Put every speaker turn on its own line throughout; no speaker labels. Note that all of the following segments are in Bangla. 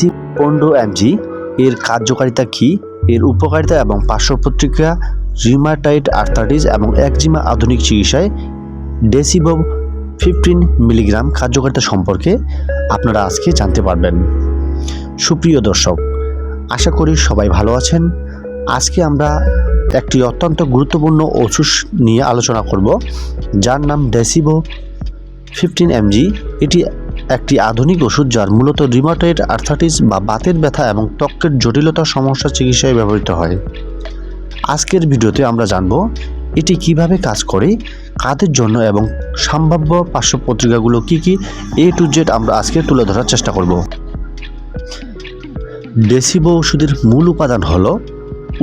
ডেসি 15 mg এর কার্যকারিতা কী, এর উপকারিতা এবং পার্শ্ব প্রতিক্রিয়া, রিউমাটয়েড আর্থ্রাইটিস এবং একজিমা আধুনিক চিকিৎসায় ডেসিভো 15 মিলিগ্রাম কার্যকারিতা সম্পর্কে আপনারা আজকে জানতে পারবেন। সুপ্রিয় দর্শক, আশা করি সবাই ভালো আছেন। আজকে আমরা একটি অত্যন্ত গুরুত্বপূর্ণ ওষুধ নিয়ে আলোচনা করব, যার নাম ডেসিভো 15 mg। এটি একটি আধুনিক ওষুধ যার মূলত রিউমাটয়েড আর্থ্রাইটিস বা বাতের ব্যথা এবং ত্বকের জটিলতার সমস্যা চিকিৎসায় ব্যবহৃত হয়। আজকের ভিডিওতে আমরা জানব এটি কিভাবে কাজ করে, কাদের জন্য এবং সম্ভাব্য পার্শ্ব প্রতিক্রিয়াগুলো কী কী, A to Z আমরা আজকে তুলে ধরার চেষ্টা করব। ডেসিভো ওষুধের মূল উপাদান হল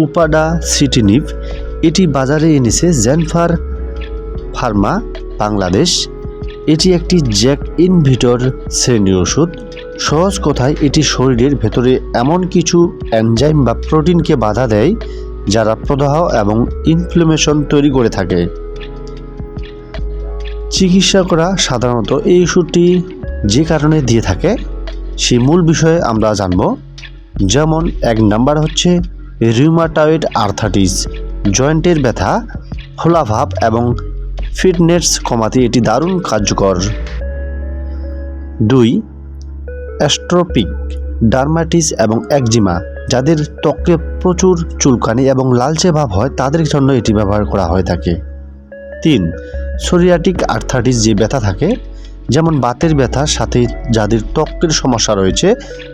উপাডাসিটিনিব। এটি বাজারে এনেছে জেনফার ফার্মা বাংলাদেশ। এটি একটি জ্যাক ইনহিবিটর শ্রেণীর ওষুধ। সহজ কথায় এটি শরীরের ভেতরে এমন কিছু এনজাইম বা প্রোটিনকে বাধা দেয় যারা প্রদাহ এবং ইনফ্লামেশন তৈরি করে থাকে। চিকিৎসকরা সাধারণত এই ওষুধটি যে কারণে দিয়ে থাকে সেই মূল বিষয়ে আমরা জানব। যেমন 1 নাম্বার হচ্ছে রিউমাটয়েড আর্থ্রাইটিস, জয়েন্টের ব্যথা, ফোলাভাব এবং ফিটনেস কমাতে এটি দারুণ কার্যকর। 2 অ্যাট্রোপিক ডার্মাটিস এবং একজিমা, যাদের ত্বকে প্রচুর চুলকানি এবং লালচে ভাব হয় তাদের জন্য এটি ব্যবহার করা হয়ে থাকে। 3 সোরিয়াটিক আর্থ্রাইটিস, যে ব্যথা থাকে যেমন বাতের ব্যথার সাথে যাদের ত্বকের সমস্যা রয়েছে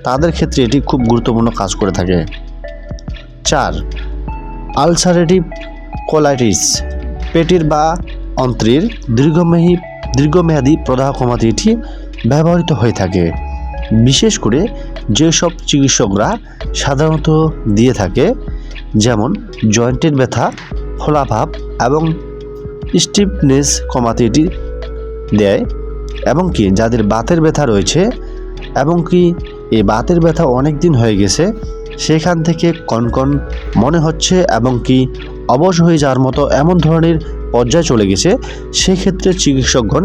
তাদের ক্ষেত্রে এটি খুব গুরুত্বপূর্ণ কাজ করে থাকে। 4 আলসারেটিভ কোলাইটিস, পেটের বা অন্ত্রের দীর্ঘমেয়াদী প্রদাহ কমাতে এটি ব্যবহৃত হয়ে থাকে। বিশেষ করে যেসব চিকিৎসকরা সাধারণত দিয়ে থাকে, যেমন জয়েন্টের ব্যথা, ফোলাভাব এবং স্টিফনেস কমাতে এটি দেয়, এবং কি যাদের বাতের ব্যথা রয়েছে এবং কি এই বাতের ব্যথা অনেক দিন হয়ে গেছে, সেখান থেকে কনকন মনে হচ্ছে এবং কি অবশ হয়ে যাওয়ার মতো এমন ধরনের পর্যায়ে চলে গেছে, সেক্ষেত্রে চিকিৎসকগণ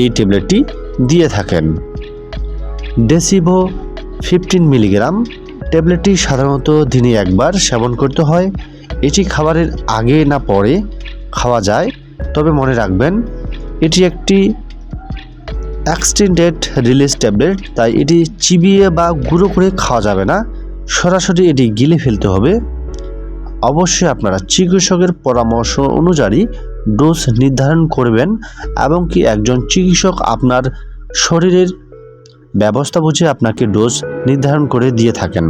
এই ট্যাবলেটটি দিয়ে থাকেন। ডেসিভো 15 মিলিগ্রাম ট্যাবলেটটি সাধারণত দিনে একবার সেবন করতে হয়। এটি খাবারের আগে না পরে খাওয়া যায়, তবে মনে রাখবেন এটি একটি এক্সটেন্ডেড রিলিজ ট্যাবলেট, তাই এটি চিবিয়ে বা গুঁড়ো করে খাওয়া যাবে না, সরাসরি এটি গিলে ফেলতে হবে। অবশ্যই আপনারা চিকিৎসকের পরামর্শ অনুযায়ী ডোজ নির্ধারণ করবেন এবং কি একজন চিকিৎসক আপনার শরীরের ব্যবস্থা বুঝে আপনাকে ডোজ নির্ধারণ করে দিয়ে থাকেন।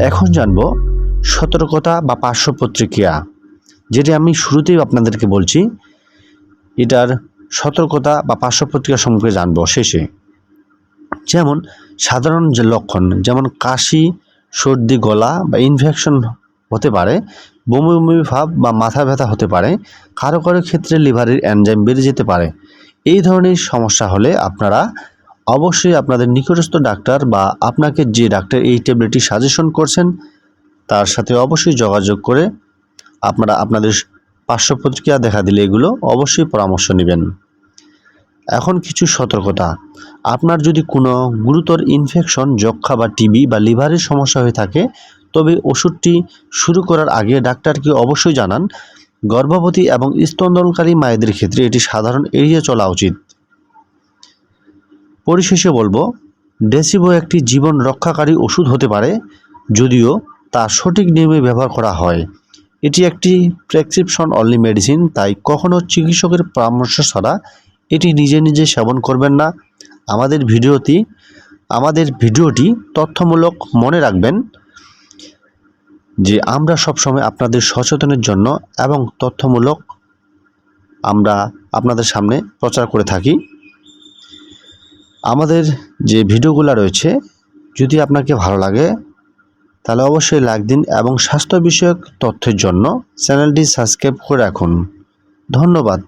এখন জানব সতর্কতা বা পার্শ্ব প্রতিক্রিয়া, যেটি আমি শুরুতেই আপনাদেরকে বলছি। এটার সতর্কতা বা পার্শ্ব প্রতিক্রিয়া সম্পর্কে জানব শেষে। যেমন সাধারণ যে লক্ষণ, যেমন কাশি, সর্দি, গলা বা ইনফেকশন হতে পারে, বমি বমি ভাব বা মাথা ব্যথা হতে পারে, কারো কারো ক্ষেত্রে লিভারের এনজাইম বেড়ে যেতে পারে। এই ধরনের সমস্যা হলে আপনারা অবশ্যই আপনাদের নিকটস্থ ডাক্তার বা আপনাকে যে ডাক্তার এই ট্যাবলেটটি সাজেশন করছেন তার সাথে অবশ্যই যোগাযোগ করে আপনারা আপনাদের পার্শ্ব প্রতিক্রিয়া দেখা দিলে এগুলো অবশ্যই পরামর্শ নেবেন। এখন কিছু সতর্কতা। আপনার যদি কোনো গুরুতর ইনফেকশন, যক্ষা বা টিবি বা লিভারের সমস্যা হয়ে থাকে, তবে ওষুধটি শুরু করার আগে ডাক্তারকে অবশ্যই জানান। গর্ভবতী এবং স্তন্যদানকারী মায়েদের ক্ষেত্রে এটি সাধারণ এড়িয়ে চলা উচিত। পরিশেষে বলবো, ডেসিভো একটি জীবন রক্ষাকারী ওষুধ হতে পারে যদিও তা সঠিক নিয়মে ব্যবহার করা হয়। এটি একটি প্রেসক্রিপশন অনলি মেডিসিন, তাই কখনো চিকিৎসকের পরামর্শ ছাড়া এটি নিজে নিজে সেবন করবেন না। আমাদের ভিডিওটি তথ্যমূলক। মনে রাখবেন যে আমরা সবসময় আপনাদের সচেতনের জন্য এবং তথ্যমূলক আমরা আপনাদের সামনে প্রচার করে থাকি। আমাদের যে ভিডিওগুলো রয়েছে, যদি আপনাকে ভালো লাগে তাহলে অবশ্যই লাইক দিন এবং স্বাস্থ্য বিষয়ক তথ্যের জন্য চ্যানেলটি সাবস্ক্রাইব করে রাখুন। ধন্যবাদ।